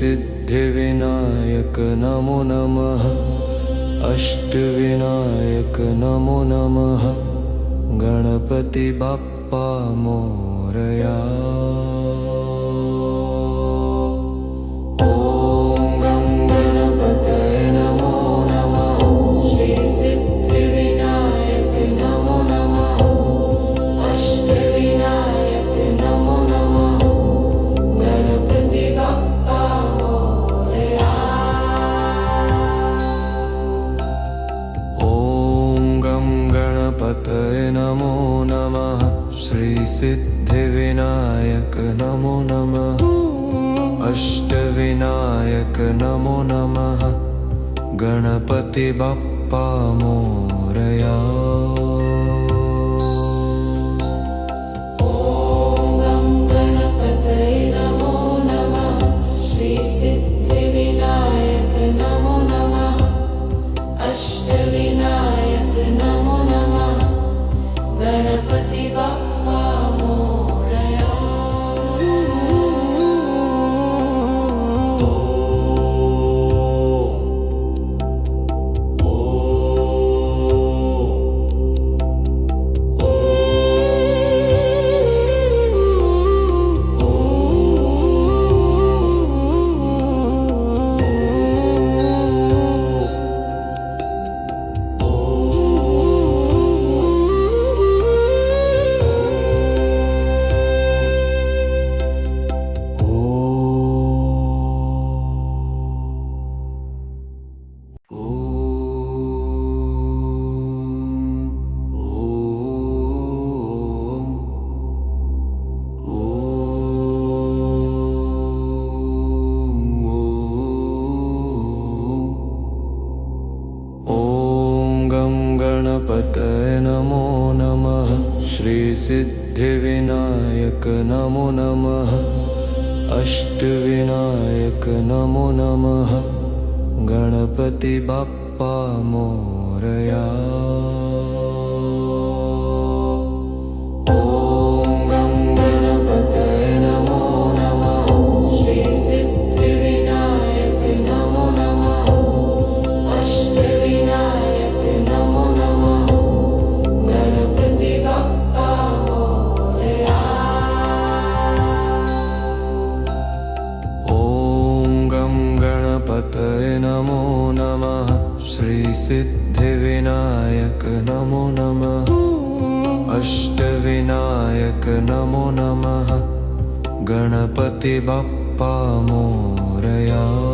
सिद्धिविनायक नमो नमः। अष्टविनायक नमो नमः। गणपति बाप्पा मोरया। नमो नमः। श्री सिद्धिविनायक नमो नमः। अष्टविनायक नमो नमः। गणपति बाप्पा मोरया। गणपति बाप्पा मोरया। गणपतये नमो नमः। श्री सिद्धिविनायक नमो नमः। अष्टविनायक नमो नमः। गणपति बाप्पा मोरया। गणपतये नमो नमः। श्री सिद्धिविनायक नमो नमः। अष्टविनायक नमो नमः। गणपति बाप्पा मोरया।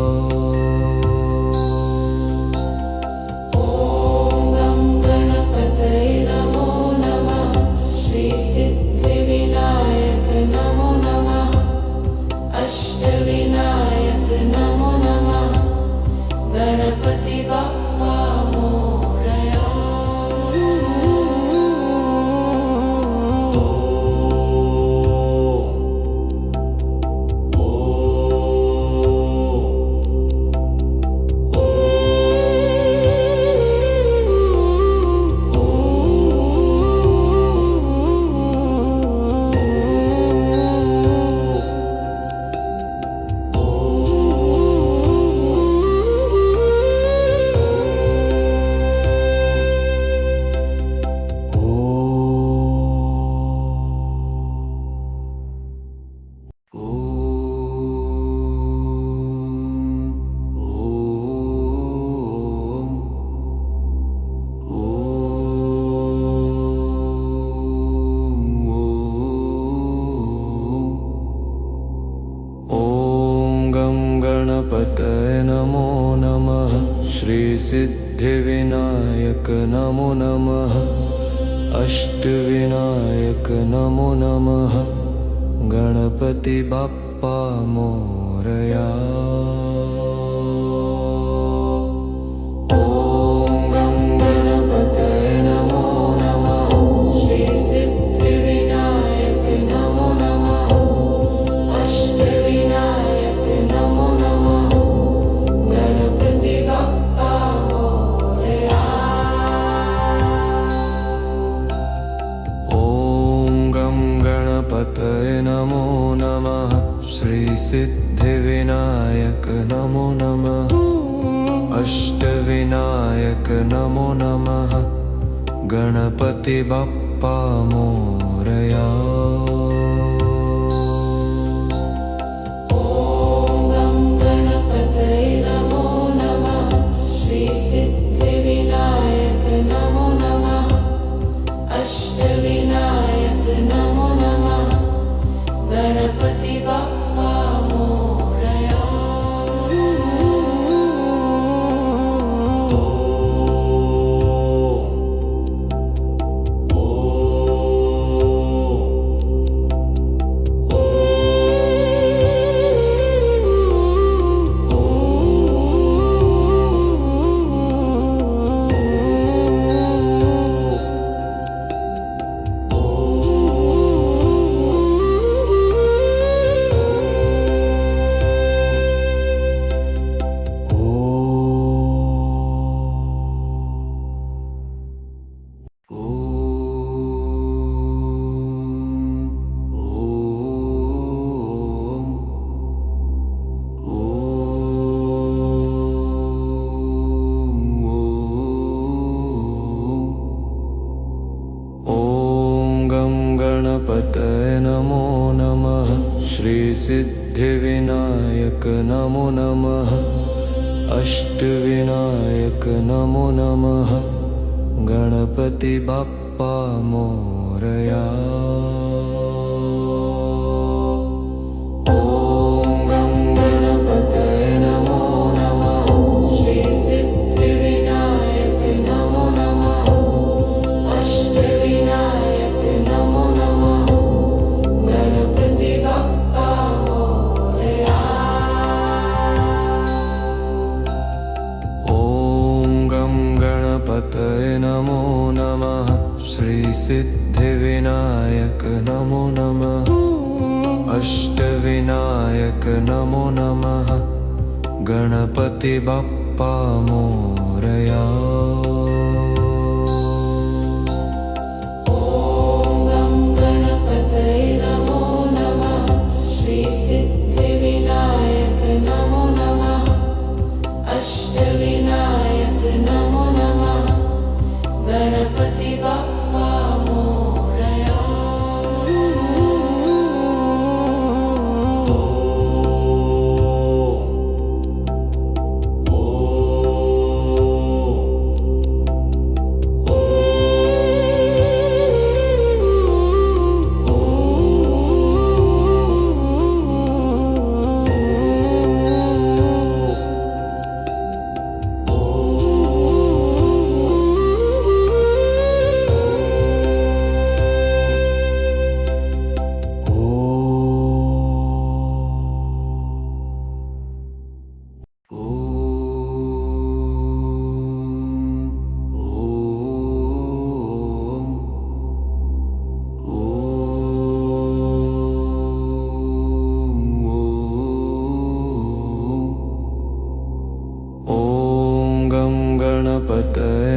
गणपति बाप्पा मोरया। गणपतये नमो नमः। श्री सिद्धिविनायक नमो नमः। अष्टविनायक नमो नमः। गणपति बाप्पा मोरया। गणपतये नमो नमः। श्रीसिद्धिविनायक नमो नमः अष्टविनायक नमो नमः गणपति बाप्पा मोरया नमो नमः श्रीसिद्धिविनायक नमो नमः अष्टविनायक नमो नमः गणपति बाप्पा मोरया नमो नमः श्रीसिद्धिविनायक नमो नमः अष्टविनायक नमो नमः गणपति बाप्पा मोरया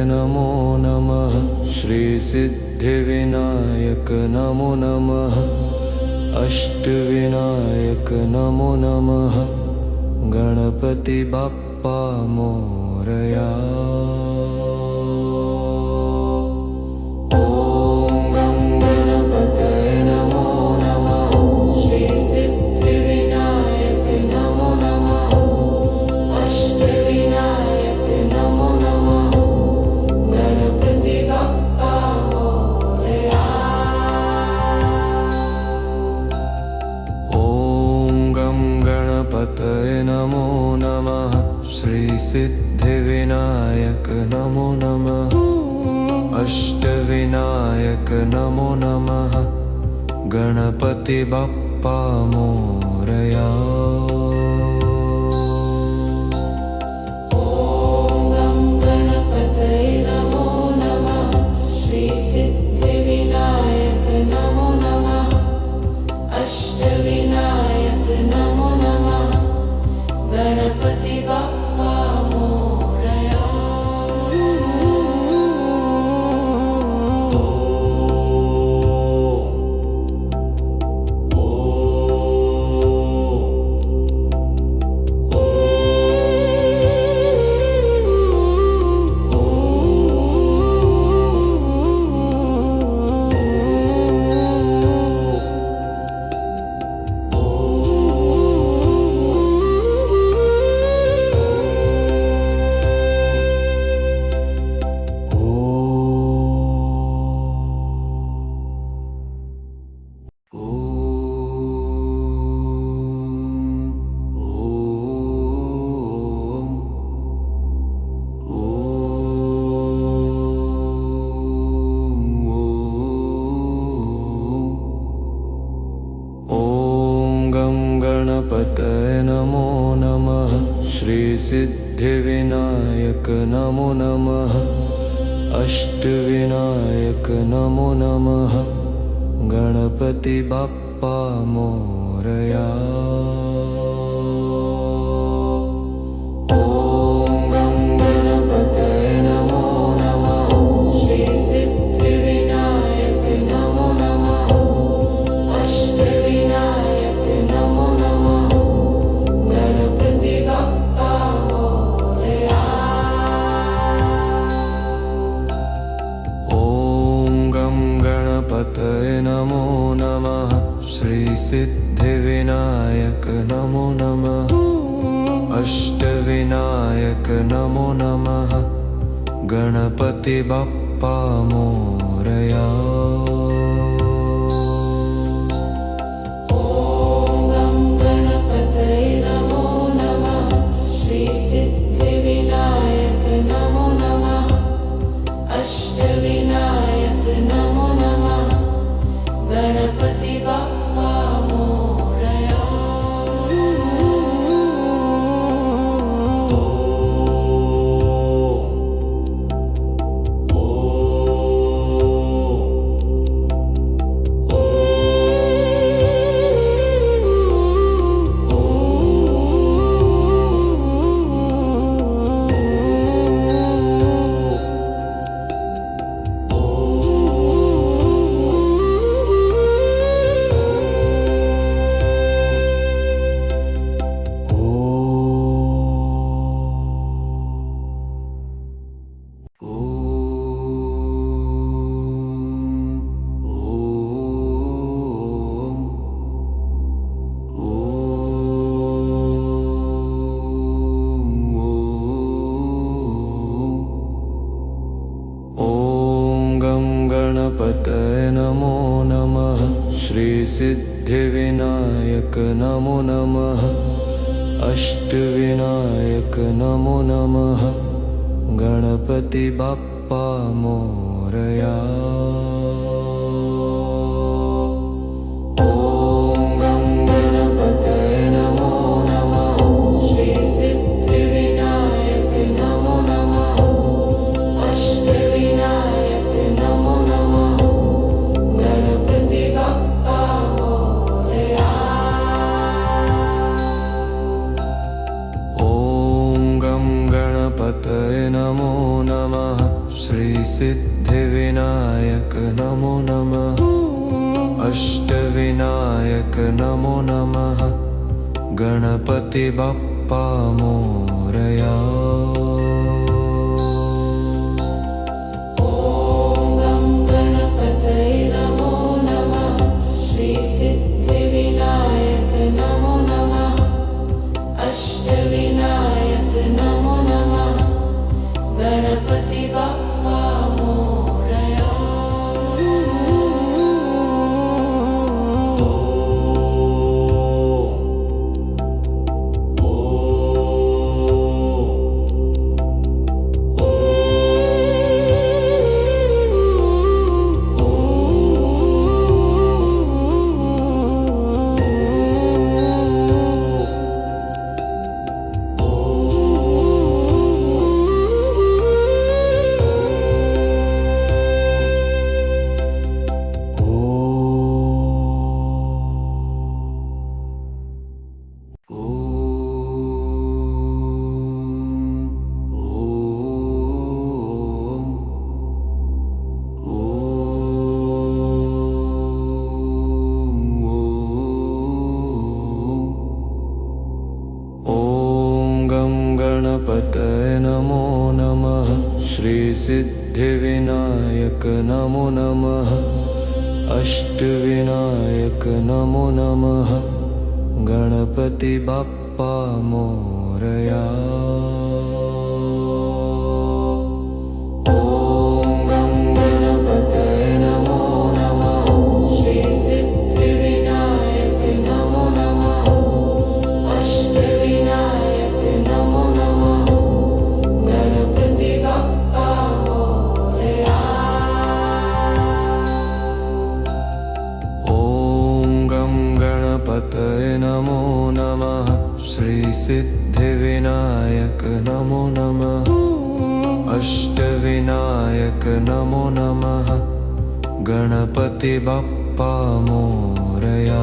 नमो नमः श्रीसिद्धिविनायक नमो नमः अष्टविनायक नमो नमः गणपति बाप्पा मोरया नमो नमः श्रीसिद्धिविनायक नमो नमः अष्टविनायक नमो नमः गणपति बाप्पा मोरया सिद्धिविनायक नमो नमः अष्टविनायक नमो नमः गणपति बाप्पा मोरया। नमो नमः श्री सिद्धिविनायक नमो नमः अष्टविनायक नमो नमः गणपति बाप्पा मोरया। गणपति बाप्पा मोरया। गणपतये नमो नमः श्री सिद्धिविनायक नमो नमः अष्टविनायक नमो नमः गणपति बाप्पा मोरया। गणपतये नमो नमः श्री सिद्धिविनायक नमो नमः अष्टविनायक नमो नमः गणपति बाप्पा मोरया। गणपति बाप्पा मोरया। गणपतये नमो नमः श्री सिद्धिविनायक नमो नमः अष्टविनायक नमो नमः गणपति बाप्पा मोरया। गणपतये नमो नमः श्री सिद्धिविनायक नमो नमः अष्टविनायक नमो नमः गणपति बाप्पा मोरया।